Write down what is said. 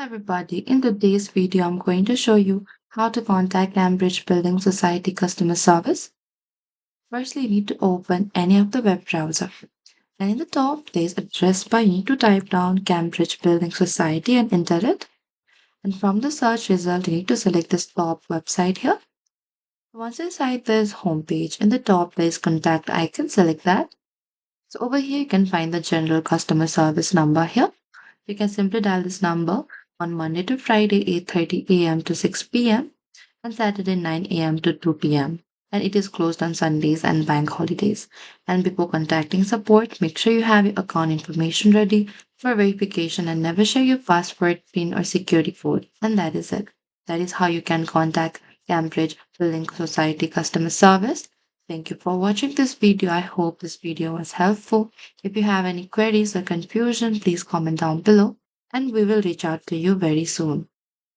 Everybody, in today's video, I'm going to show you how to contact Cambridge Building Society customer service. Firstly, you need to open any of the web browser. And in the top, there's address bar. You need to type down Cambridge Building Society and enter it. And from the search result, you need to select this top website here. Once inside this homepage, in the top, there's contact icon. Select that. So over here, you can find the general customer service number here. You can simply dial this number on Monday to Friday, 8:30 a.m. to 6 p.m. and Saturday, 9 a.m. to 2 p.m. And it is closed on Sundays and bank holidays. And before contacting support, make sure you have your account information ready for verification and never share your password, PIN, or security code. And that is it. That is how you can contact Cambridge Building Society customer service. Thank you for watching this video. I hope this video was helpful. If you have any queries or confusion, please comment down below and we will reach out to you very soon.